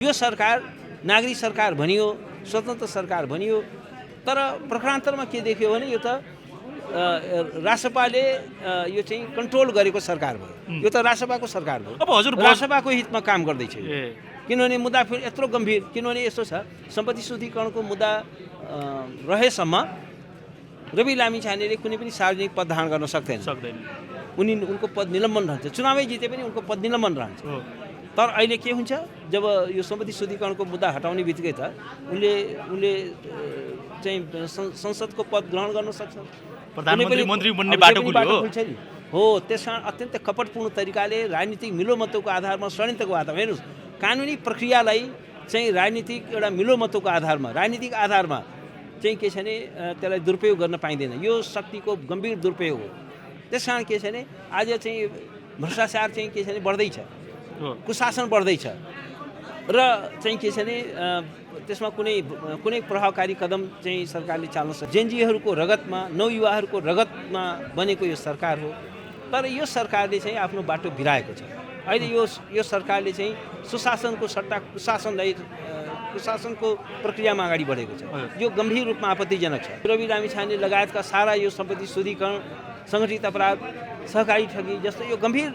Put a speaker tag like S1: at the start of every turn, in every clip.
S1: यो सरकार नागरिक सरकार भनियो, स्वतन्त्र सरकार भनियो, तर प्रखरान्तरमा के देखियो भने यो त रासपाले यो चाहिँ कन्ट्रोल गरेको सरकार भयो। यो त रासपाको सरकार भयो।
S2: अब हजुर
S1: रासपाको हितमा काम गर्दैछ। किनभने मुद्दा फेरि यत्रो गम्भीर, किनभने यस्तो छ सम्पत्ति शुद्धिकरणको मुद्दा रहेसम्म रवि लामिछानेले कुनै पनि सार्वजनिक पद धारण गर्न सक्दैन। उनको पद निलम्बन रहन्छ। चुनावै जिते पनि उनको पद निलम्बन रहन्छ। तर अहिले के हुन्छ, जब यो सम्पत्ति शुद्धिकरणको मुद्दा हटाउने बित्तिकै त उनले चाहिँ संसदको पद ग्रहण गर्न सक्छ।
S2: प्रधानमन्त्री मन्त्री बन्ने बाटो खुल्यो
S1: हो। त्यसकारण अत्यन्त कपटपूर्ण तरिकाले राजनीतिक मिलोमतोको आधारमा, षड्यन्त्रको आधारमा, हेर्नुहोस् कानुनी प्रक्रियालाई चाहिँ राजनीतिक एउटा मिलोमतोको आधारमा, राजनीतिक आधारमा चाहिँ के छ भने त्यसलाई दुरुपयोग गर्न पाइँदैन। यो शक्तिको गम्भीर दुरुपयोग हो। त्यसकारण के छ भने आज चाहिँ भ्रष्टाचार चाहिँ के छ भने बढ्दैछ, कुशासन बढ्दैछ र चाहिँ के छ भने त्यसमा कुनै प्रभावकारी कदम चाहिँ सरकारले चाल्न सक्छ। जेनजीहरूको रगतमा, नवयुवाहरूको रगतमा बनेको यो सरकार हो। तर यो सरकारले चाहिँ आफ्नो बाटो बिराएको छ। अहिले यो सरकारले चाहिँ सुशासनको सट्टा कुशासनको प्रक्रियामा अगाडि बढेको छ। यो गम्भीर रूपमा आपत्तिजनक छ। रवि लामिछाने लगायतका सारा यो सम्पत्ति शुद्धिकरण, सङ्गठित अपराध, सहकारी ठगी जस्तो यो गम्भीर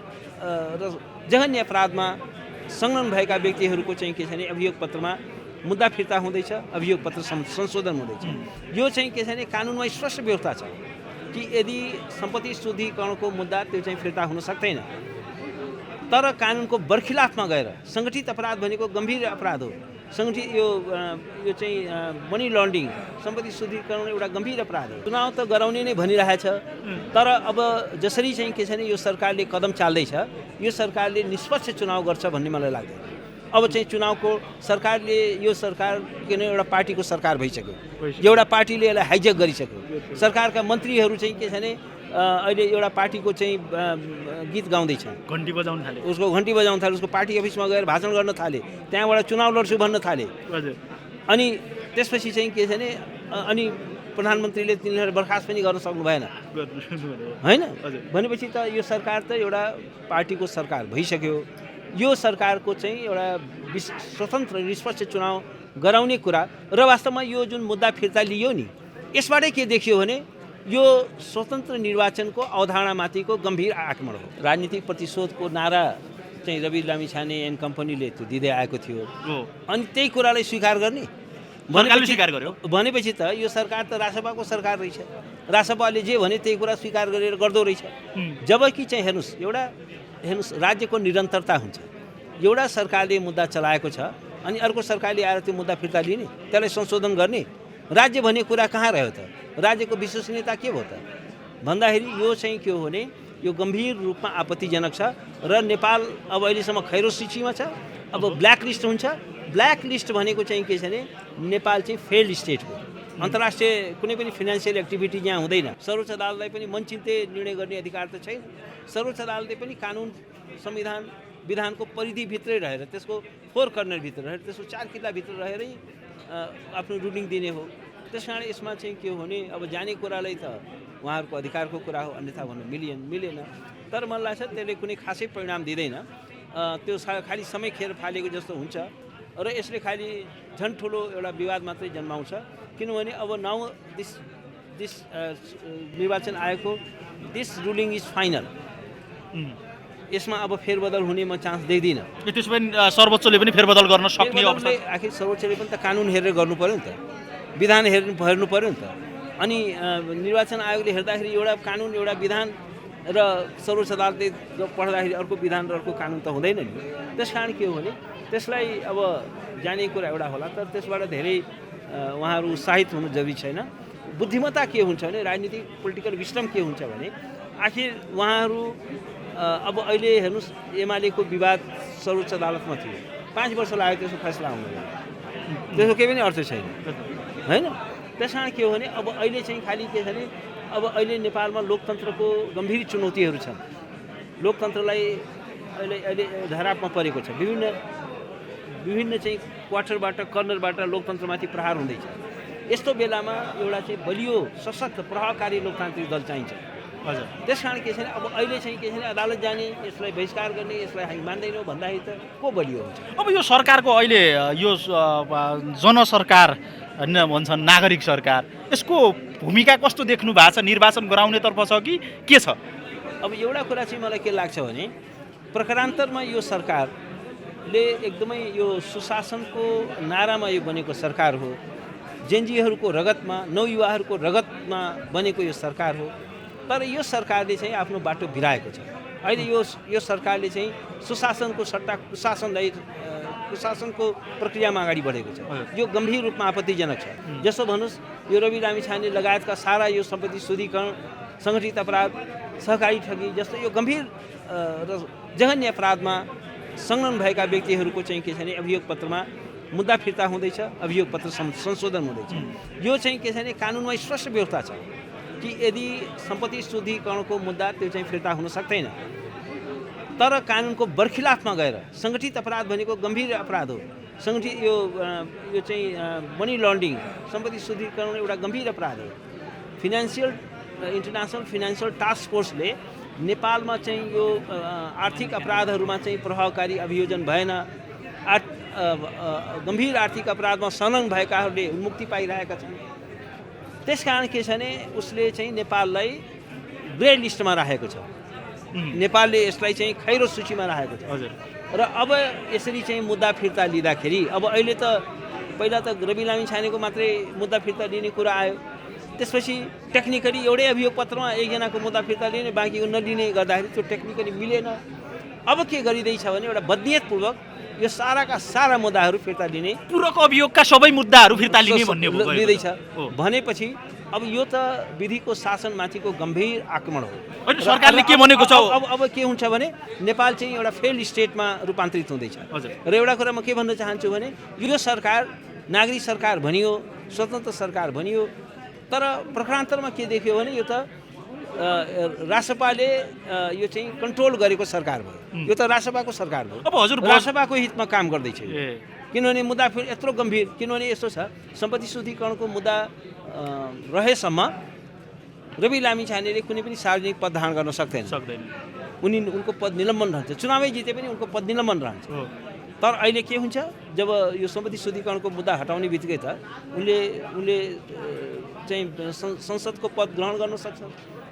S1: र जघन्य अपराधमा संलग्न भएका व्यक्तिहरूको चाहिँ के छ भने अभियोग पत्रमा मुद्दा फिर्ता हुँदैछ, अभियोग पत्र संशोधन हुँदैछ। यो चाहिँ के छ भने कानुनमा स्पष्ट व्यवस्था छ कि यदि सम्पत्ति शुद्धिकरणको मुद्दा त्यो चाहिँ फिर्ता हुन सक्दैन। तर कानुनको बर्खिलाफमा गएर सङ्गठित अपराध भनेको गम्भीर अपराध हो। सङ्गठित यो चाहिँ मनी लन्ड्रिङ, सम्पत्ति शुद्धिकरण एउटा गम्भीर अपराध हो। चुनाव त गराउने नै भनिरहेछ। तर अब जसरी चाहिँ के छ भने यो सरकारले कदम चाल्दैछ, यो सरकारले निष्पक्ष चुनाव गर्छ भन्ने मलाई लाग्दैन। अब चाहिँ चुनावको सरकारले यो सरकार किन एउटा पार्टीको सरकार भइसक्यो, एउटा पार्टीले यसलाई हाइजेक गरिसक्यो। सरकारका मन्त्रीहरू चाहिँ के छ भने अहिले एउटा पार्टीको चाहिँ गीत गाउँदैछ,
S2: घन्टी बजाउन थाले,
S1: उसको घन्टी बजाउन थाले, उसको पार्टी अफिसमा गएर भाषण गर्न थाले, त्यहाँबाट चुनाव लड्छु भन्न थाले। अनि त्यसपछि चाहिँ के छ भने अनि प्रधानमन्त्रीले तिनीहरू बर्खास्त पनि गर्न सक्नु भएन होइन। भनेपछि त यो सरकार त एउटा पार्टीको सरकार भइसक्यो। यो सरकारको चाहिँ एउटा स्वतन्त्र निष्पक्ष चुनाव गराउने कुरा र वास्तवमा यो जुन मुद्दा फिर्ता लियो नि, यसबाटै के देखियो भने यो स्वतन्त्र निर्वाचनको अवधारणामाथिको गम्भीर आक्रमण हो। राजनीतिक प्रतिशोधको नारा चाहिँ रवि लामिछाने एन्ड कम्पनीले त्यो दिँदै आएको थियो। अनि त्यही कुरालाई स्वीकार गर्ने भनेपछि त यो सरकार त रासपाको सरकार रहेछ। रासपाले जे भने त्यही कुरा स्वीकार गरेर गर्दो रहेछ। जबकि चाहिँ हेर्नुहोस् राज्यको निरन्तरता हुन्छ। एउटा सरकारले मुद्दा चलाएको छ अनि अर्को सरकारले आएर त्यो मुद्दा फिर्ता लिने, त्यसलाई संशोधन गर्ने, राज्य भन्ने कुरा कहाँ रह्यो त? राज्यको विश्वसनीयता के भयो त भन्दाखेरि यो चाहिँ के हो भने यो गम्भीर रूपमा आपत्तिजनक छ। र नेपाल अब अहिलेसम्म खैरो सूचीमा छ। अब ब्ल्याक लिस्ट हुन्छ। ब्ल्याक लिस्ट भनेको चाहिँ के छ भने नेपाल चाहिँ फेल्ड स्टेट हो। अन्तर्राष्ट्रिय कुनै पनि फाइनेन्सियल एक्टिभिटी यहाँ हुँदैन। सर्वोच्च अदालतलाई पनि मनचिन्ते निर्णय गर्ने अधिकार त छैन। सर्वोच्च अदालतले पनि कानुन, संविधान, विधानको परिधिभित्रै रहेर, त्यसको फोर कर्नरभित्र रहेर, त्यसको 4 किल्लाभित्र रहेरै आफ्नो रुलिङ दिने हो। त्यसकारण यसमा चाहिँ के हो भने अब जाने कुरालाई त उहाँहरूको अधिकारको कुरा हो, अन्यथा भन्नु मिलेन। तर मलाई लाग्छ त्यसले कुनै खासै परिणाम दिँदैन। त्यो खालि समय खेर फालेको जस्तो हुन्छ र यसले खालि झन् ठुलो एउटा विवाद मात्रै जन्माउँछ। किनभने अब नाउ दिस निर्वाचन आयोगको दिस रुलिङ इज फाइनल। यसमा अब फेरबदल हुने म चान्स देख्दिनँ।
S2: त्यसो भने सर्वोच्चले पनि फेरबदल गर्न सक्ने अवस्था?
S1: आखिर सर्वोच्चले पनि त कानुन हेरेर गर्नु पर्यो नि त, विधान हेर्नु पर्यो नि त। अनि निर्वाचन आयोगले हेर्दाखेरि एउटा कानुन, एउटा विधान र सर्वोच्च अदालतले पढ्दाखेरि अर्को विधान र अर्को कानुन त हुँदैन नि। त्यसकारण के हो भने त्यसलाई अब जाने कुरा एउटा होला, तर त्यसबाट धेरै उहाँहरू उत्साहित हुनु जरुरी छैन। बुद्धिमत्ता के हुन्छ भने, राजनीतिक पोलिटिकल विस्डम के हुन्छ भने आखिर उहाँहरू अब अहिले हेर्नुहोस् एमालेको विवाद सर्वोच्च अदालतमा थियो, 5 वर्ष लाग्यो त्यसको फैसला आउनु। त्यसको केही पनि अर्थ छैन होइन। त्यसकारण के हो भने अब अहिले चाहिँ खालि के छ भने अब अहिले नेपालमा लोकतन्त्रको गम्भीर चुनौतीहरू छन्। लोकतन्त्रलाई अहिले धरापमा परेको छ। विभिन्न चाहिँ क्वार्टरबाट, कर्नरबाट लोकतन्त्रमाथि प्रहार हुँदैछ। यस्तो बेलामा एउटा चाहिँ बलियो, सशक्त, प्रभावकारी लोकतान्त्रिक दल चाहिन्छ।
S2: हजुर
S1: त्यस कारण के छैन अब अहिले चाहिँ के छैन अदालत जाने यसलाई बहिष्कार गर्ने यसलाई हामी मान्दैनौँ भन्दाखेरि त को बलियो हुन्छ।
S2: अब यो सरकारको अहिले यो जनसरकार भन्छन् नागरिक सरकार, यसको भूमिका कस्तो देख्नु भएको छ? निर्वाचन गराउनेतर्फ छ कि के छ?
S1: अब एउटा कुरा चाहिँ मलाई के लाग्छ भने प्रकारान्तरमा यो सरकारले एकदमै यो सुशासनको नारामा यो बनेको सरकार हो। जेनजीहरूको रगतमा नवयुवाहरूको रगतमा बनेको यो सरकार हो। तर यो सरकारले चाहिँ आफ्नो बाटो बिराएको छ। अहिले यो सरकारले चाहिँ सुशासनको सट्टा कुशासनको प्रक्रियामा अगाडि बढेको छ। यो गम्भीर रूपमा आपत्तिजनक छ। जसो भन्नुहोस् यो रवि लामिछाने लगायतका सारा यो सम्पत्ति शुद्धिकरण, सङ्गठित अपराध, सहकारी ठगी जस्तो यो गम्भीर र जघन्य अपराधमा संलग्न भएका व्यक्तिहरूको चाहिँ के छ भने अभियोग पत्रमा मुद्दा फिर्ता हुँदैछ, अभियोग पत्र संशोधन हुँदैछ। यो चाहिँ के छ भने कानुनमा स्पष्ट व्यवस्था छ कि यदि सम्पत्ति शुद्धिकरणको मुद्दा त्यो चाहिँ फिर्ता हुन सक्दैन। तर कानुनको बर्खिलाफमा गएर सङ्गठित अपराध भनेको गम्भीर अपराध हो। सङ्गठित यो चाहिँ मनी लन्ड्रिङ, सम्पत्ति शुद्धिकरण एउटा गम्भीर अपराध हो। इन्टरनेसनल फाइनेन्सियल टास्क फोर्सले नेपालमा चाहिँ यो आर्थिक अपराधहरूमा चाहिँ प्रभावकारी अभियोजन भएन, गम्भीर आर्थिक अपराधमा संलग्न भएकाहरूले मुक्ति पाइरहेका छन्। त्यसकारण के छ भने उसले चाहिँ नेपाललाई ग्रे लिस्टमा राखेको छ। नेपालले यसलाई चाहिँ खैरो सूचीमा राखेको छ।
S2: हजुर
S1: र अब यसरी चाहिँ मुद्दा फिर्ता लिँदाखेरि अब अहिले त पहिला त रवि लामिछानेको मात्रै मुद्दा फिर्ता लिने कुरा आयो। त्यसपछि टेक्निकली एउटै अभियोग पत्रमा एकजनाको मुद्दा फिर्ता लिने, बाँकीको नलिने गर्दाखेरि त्यो टेक्निकली मिलेन। अब के गरिँदैछ भने एउटा बदनियतपूर्वक यो साराका सारा मुद्दाहरू फिर्ता लिने,
S2: पूरक अभियोगका सबै मुद्दाहरू फिर्ता लिने भन्ने
S1: लिँदैछ भनेपछि अब यो त विधिको शासनमाथिको गम्भीर आक्रमण हो।
S2: होइन सरकारले के भनेको छ?
S1: अब के हुन्छ भने नेपाल चाहिँ एउटा फेल स्टेटमा रूपान्तरित हुँदैछ। र एउटा कुरा म के भन्न चाहन्छु भने यो सरकार नागरिक सरकार भनियो, स्वतन्त्र सरकार भनियो, तर प्रकारान्तरमा के देख्यो भने यो त रासपाले यो चाहिँ कन्ट्रोल गरेको सरकार भयो। यो त रासपाको सरकार भयो।
S2: अब हजुर
S1: रासपाको हितमा काम गर्दैछ। किनभने मुद्दा फेरि यत्रो गम्भीर, किनभने यस्तो छ सम्पत्ति शुद्धिकरणको मुद्दा रहेसम्म रवि लामिछानेले कुनै पनि सार्वजनिक पद धारण गर्न सक्दैन। उनको पद निलम्बन रहन्छ। चुनावै जिते पनि उनको पद निलम्बन रहन्छ। तर अहिले के हुन्छ जब यो सम्पत्ति शुद्धिकरणको मुद्दा हटाउने बित्तिकै त उनले चाहिँ संसदको पद ग्रहण गर्न सक्छ।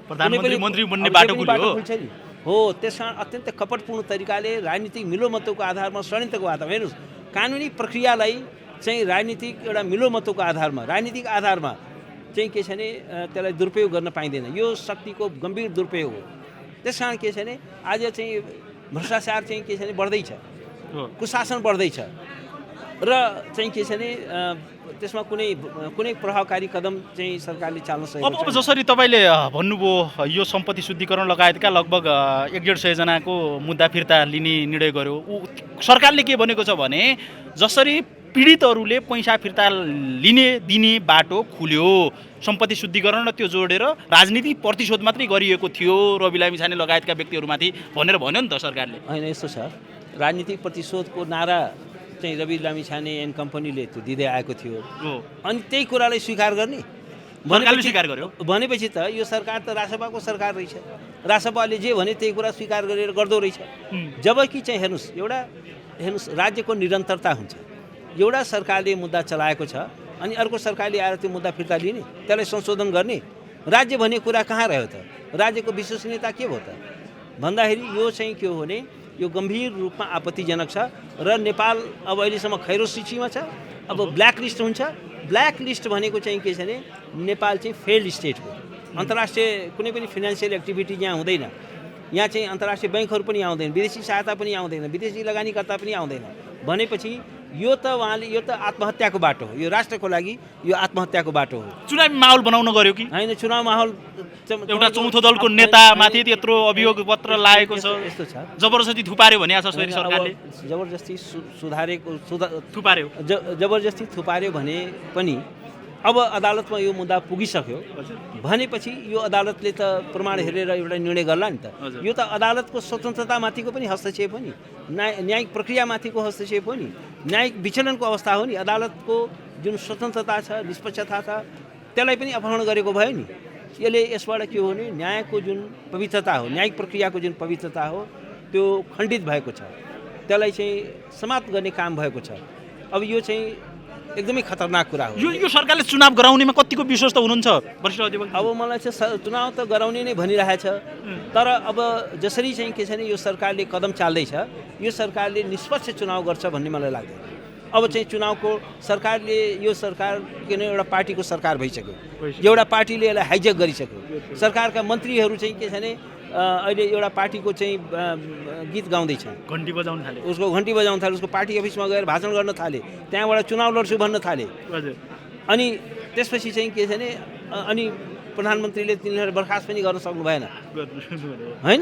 S2: प्रधानमन्त्री मन्त्री बन्ने बाटो खुल्छ
S1: नि हो। त्यस कारण अत्यन्त कपटपूर्ण तरिकाले राजनीतिक मिलोमतोको आधारमा षड्यन्त्रको आधारमा हेर्नुहोस्, कानुनी प्रक्रियालाई चाहिँ राजनीतिक एउटा मिलोमतोको आधारमा, राजनीतिक आधारमा चाहिँ के छ भने त्यसलाई दुरुपयोग गर्न पाइँदैन। यो शक्तिको गम्भीर दुरुपयोग हो। त्यस कारण के छ भने आज चाहिँ भ्रष्टाचार चाहिँ के छ भने बढ्दैछ, कुशासन बढ्दैछ र चाहिँ के छ भने त्यसमा कुनै प्रभावकारी कदम चाहिँ सरकारले चाल्न सकेको छैन।
S2: अब जसरी तपाईँले भन्नुभयो यो सम्पत्ति शुद्धिकरण लगायतका लगभग 150 जनाको मुद्दा फिर्ता लिने निर्णय गर्यो। सरकारले के भनेको छ भने जसरी पीडितहरूले पैसा फिर्ता दिने बाटो खुल्यो, सम्पत्ति शुद्धिकरण र त्यो जोडेर राजनीतिक प्रतिशोध मात्रै गरिएको थियो रवि लामिछाने लगायतका व्यक्तिहरूमाथि भनेर भन्यो नि त सरकारले।
S1: होइन यस्तो छ, राजनीतिक प्रतिशोधको नारा चाहिँ रवि लामिछाने एन्ड कम्पनीले त्यो दिँदै आएको थियो। अनि त्यही कुरालाई स्वीकार गर्ने
S2: स्वीकार गर्यो
S1: भनेपछि त यो सरकार त रासपाको सरकार रहेछ। रासपाले जे भने त्यही कुरा स्वीकार गरेर गर्दो रहेछ। जबकि चाहिँ हेर्नुहोस् राज्यको निरन्तरता हुन्छ। एउटा सरकारले मुद्दा चलाएको छ अनि अर्को सरकारले आएर त्यो मुद्दा फिर्ता लिने, त्यसलाई संशोधन गर्ने, राज्य भन्ने कुरा कहाँ रह्यो त? राज्यको विश्वसनीयता के भयो त भन्दाखेरि यो चाहिँ के हो भने यो गम्भीर रूपमा आपत्तिजनक छ। र नेपाल अब अहिलेसम्म खैरो सूचीमा छ। अब ब्ल्याक लिस्ट हुन्छ। ब्ल्याक लिस्ट भनेको चाहिँ के छ भने नेपाल चाहिँ फेल्ड स्टेट हो। अन्तर्राष्ट्रिय कुनै पनि फाइनेन्सियल एक्टिभिटी यहाँ हुँदैन। यहाँ चाहिँ अन्तर्राष्ट्रिय ब्याङ्कहरू पनि आउँदैन, विदेशी सहायता पनि आउँदैन, विदेशी लगानीकर्ता पनि आउँदैन भनेपछि यो त आत्महत्याको बाटो हो। यो राष्ट्रको लागि यो आत्महत्याको बाटो हो।
S2: चुनावी माहौल बनाउन गर्यो कि
S1: होइन? चुनाव माहौल
S2: एउटा चौथो दलको नेतामाथि त्यत्रो अभियोग पत्र लागेको छ,
S1: यस्तो छ
S2: जबरजस्ती थुपार्यो भने सरकारले
S1: जबरजस्ती
S2: थुपार्यो
S1: जबरजस्ती थुपार्यो भने पनि अब अदालतमा यो मुद्दा पुगिसक्यो भनेपछि यो अदालतले त प्रमाण हेरेर एउटा निर्णय गर्ला नि त। यो त अदालतको स्वतन्त्रतामाथिको पनि हस्तक्षेप हो नि, न्यायिक प्रक्रियामाथिको हस्तक्षेप हो नि, न्यायिक विचलनको अवस्था हो नि। अदालतको जुन स्वतन्त्रता छ, निष्पक्षता छ, त्यसलाई पनि अपहरण गरेको भयो नि। यसले यसबाट के हो भने न्यायको जुन पवित्रता हो, न्यायिक प्रक्रियाको जुन पवित्रता हो त्यो खण्डित भएको छ, त्यसलाई चाहिँ समाप्त गर्ने काम भएको छ। अब यो चाहिँ एकदमै खतरनाक कुरा हो।
S2: यो सरकारले चुनाव गराउनेमा कतिको विश्वस्त हुनुहुन्छ वरिष्ठ अधिवक्ता?
S1: अब मलाई चाहिँ चुनाव त गराउने नै भनिरहेछ, तर अब जसरी चाहिँ के छ भने यो सरकारले कदम चाल्दैछ, यो सरकारले निष्पक्ष चुनाव गर्छ भन्ने मलाई लाग्दैन। अब चाहिँ चुनावको सरकारले यो सरकार किन एउटा पार्टीको सरकार भइसक्यो, एउटा पार्टीले यसलाई हाइजेक गरिसक्यो। सरकारका मन्त्रीहरू चाहिँ के छ भने अहिले एउटा पार्टीको चाहिँ गीत गाउँदैछन्,
S2: घन्टी बजाउन थाले,
S1: उसको घन्टी बजाउन थाले, उसको पार्टी अफिसमा गएर भाषण गर्न थाले, त्यहाँबाट चुनाव लड्छु भन्न थाले।
S2: हजुर।
S1: अनि त्यसपछि चाहिँ के छ भने अनि प्रधानमन्त्रीले तिनीहरू बर्खास्त पनि गर्न सक्नु भएन होइन।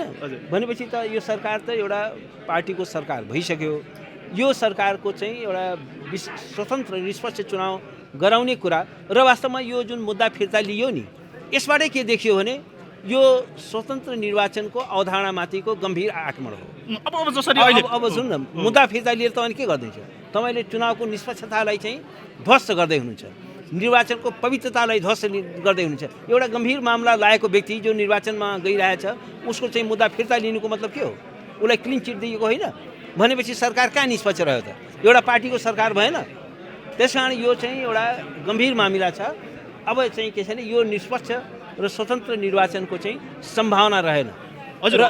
S1: भनेपछि त यो सरकार त एउटा पार्टीको सरकार भइसक्यो। यो सरकारको चाहिँ एउटा स्वतन्त्र निष्पक्ष चुनाव गराउने कुरा र वास्तवमा यो जुन मुद्दा फिर्ता लियो नि, यसबाटै के देखियो भने यो स्वतन्त्र निर्वाचनको अवधारणामाथिको गम्भीर आक्रमण हो।
S2: अब जसरी
S1: अब सुन न, मुद्दा फिर्ता लिएर तपाईँले के गर्दैछ? तपाईँले चुनावको निष्पक्षतालाई चाहिँ ध्वस्त गर्दै हुनुहुन्छ, निर्वाचनको पवित्रतालाई ध्वस्त गर्दै हुनुहुन्छ। एउटा गम्भीर मामला लागेको व्यक्ति जो निर्वाचनमा गइरहेछ उसको चाहिँ मुद्दा फिर्ता लिनुको मतलब के हो? उसलाई क्लिन चिट दिएको होइन भनेपछि सरकार कहाँ निष्पक्ष रह्यो त? एउटा पार्टीको सरकार भएन। त्यस कारण यो चाहिँ एउटा गम्भीर मामिला छ। अब चाहिँ के छ भने यो निष्पक्ष र स्वतन्त्र निर्वाचनको चाहिँ सम्भावना रहेन। र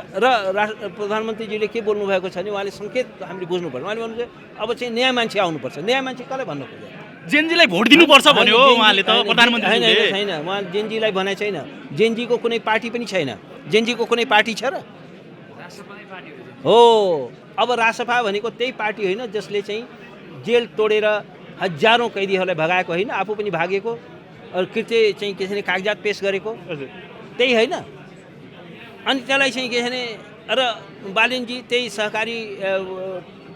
S1: प्रधानमन्त्रीजीले के बोल्नु भएको छ भने उहाँले सङ्केत हामीले बुझ्नुपर्छ। उहाँले भन्नुहुन्छ अब चाहिँ नयाँ मान्छे आउनुपर्छ। नयाँ मान्छे कसलाई भन्नु खोज्यो?
S2: जेनजीलाई भोट दिनुपर्छ भन्यो उहाँले त प्रधानमन्त्रीले।
S1: छैन, उहाँ जेनजीलाई भने छैन। जेनजीको कुनै पार्टी पनि छैन। जेनजीको कुनै पार्टी छ र? हो। अब रासपा भनेको त्यही पार्टी होइन जसले चाहिँ जेल तोडेर हजारौँ कैदीहरूलाई भगाएको होइन, आफू पनि भागेको, कृत्य चाहिँ के छ भने कागजात पेश गरेको त्यही होइन। अनि त्यसलाई चाहिँ के छ भने र बालेनजी त्यही सहकारी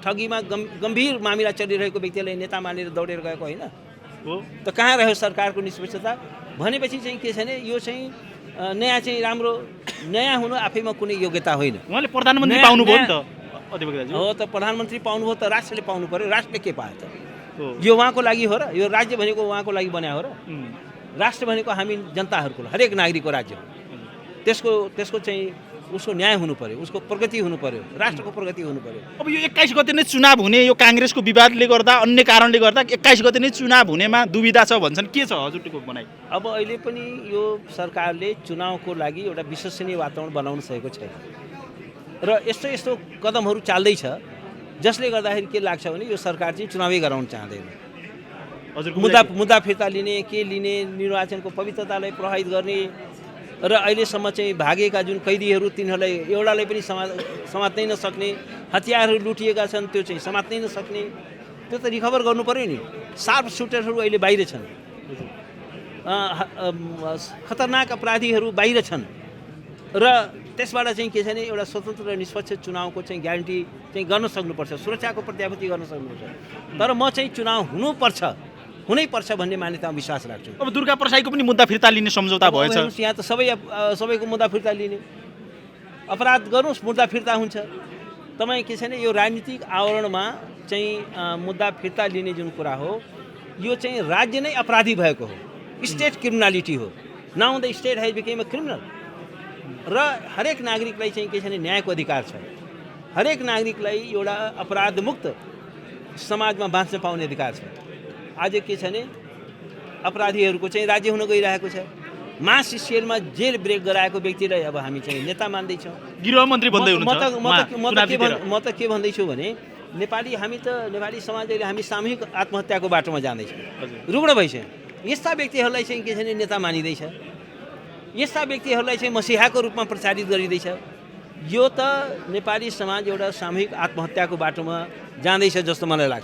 S1: ठगीमा गम्भीर मामिला चलिरहेको व्यक्तिलाई नेता मानेर दौडेर गएको होइन
S2: हो।
S1: त कहाँ रह्यो सरकारको निष्पक्षता? भनेपछि चाहिँ के छ भने यो चाहिँ नयाँ चाहिँ राम्रो, नयाँ हुनु आफैमा कुनै योग्यता होइन।
S2: उहाँले प्रधानमन्त्री पाउनुभयो नि त अधिवक्ताजी।
S1: हो त प्रधानमन्त्री पाउनुभयो त राष्ट्रले पाउनु पर्यो। राष्ट्रले के पायो त? यो उहाँको लागि हो र? यो राज्य भनेको उहाँको लागि बनायो हो र? राष्ट्र भनेको हामी जनताहरूको हरेक नागरिकको राज्य हो। त्यसको चाहिँ उसको न्याय हुनु पर्यो, उसको प्रगति हुनु पर्यो, राष्ट्रको प्रगति हुनु पर्यो।
S2: अब यो 21 गते नै चुनाव हुने, यो काङ्ग्रेसको विवादले गर्दा अन्य कारणले गर्दा 21 गते नै चुनाव हुनेमा दुविधा छ भन्छन्। के छ हजुरको भनाइ?
S1: अब अहिले पनि यो सरकारले चुनावको लागि एउटा विश्वसनीय वातावरण बनाउन सकेको छैन र यस्तो यस्तो कदमहरू चाल्दैछ जसले गर्दाखेरि के लाग्छ भने यो सरकार चाहिँ चुनावै गराउन चाहँदैन। मुद्दा फिर्ता लिने, के लिने, निर्वाचनको पवित्रतालाई प्रभावित गर्ने र अहिलेसम्म चाहिँ भागेका जुन कैदीहरू तिनीहरूलाई एउटालाई पनि समात्नै नसक्ने, हतियारहरू लुटिएका छन् त्यो चाहिँ समात्नै नसक्ने, त्यो त रिकभर गर्नु पर्यो नि। सार्प सुटरहरू अहिले बाहिर छन्, खतरनाक अपराधीहरू बाहिर छन् र त्यसबाट चाहिँ के छ भने एउटा स्वतन्त्र र निष्पक्ष चुनावको चाहिँ ग्यारेन्टी चाहिँ गर्न सक्नुपर्छ, सुरक्षाको प्रत्याभूति गर्न सक्नुपर्छ। तर म चाहिँ चुनाव हुनैपर्छ भन्ने मान्यतामा विश्वास राख्छु।
S2: अब दुर्गा प्रसाईको पनि मुद्दा फिर्ता लिने सम्झौता भएछ।
S1: यहाँ त सबैको मुद्दा फिर्ता लिने, अपराध गर्नुहोस् मुद्दा फिर्ता हुन्छ। तपाईँ के छ भने यो राजनीतिक आवरणमा चाहिँ मुद्दा फिर्ता लिने जुन कुरा हो यो चाहिँ राज्य नै अपराधी भएको हो, स्टेट क्रिमिनालिटी हो। Now the state has became a criminal. र हरेक नागरिकलाई चाहिँ के छ भने न्यायको अधिकार छ। हरेक नागरिकलाई एउटा अपराधमुक्त समाजमा बाँच्न पाउने अधिकार छ। आज के छ भने अपराधीहरूको चाहिँ राज्य हुन गइरहेको छ। मास स्केलमा जेल ब्रेक गराएको व्यक्तिलाई अब हामी चाहिँ नेता मान्दैछौँ,
S2: गृहमन्त्री भन्दै हुनुहुन्छ।
S1: म त के भन्दैछु भने हामी नेपाली समाज अहिले हामी सामूहिक आत्महत्याको बाटोमा जाँदैछौँ, रुग्ण भइसक्यो। यस्ता व्यक्तिहरूलाई चाहिँ के छ भने नेता मानिँदैछ, यस्ता व्यक्तिहरूलाई चाहिँ मसिहाको रूपमा प्रचारित गरिँदैछ। यो त नेपाली समाज एउटा सामूहिक आत्महत्याको बाटोमा जाँदैछ जस्तो मलाई लाग्छ।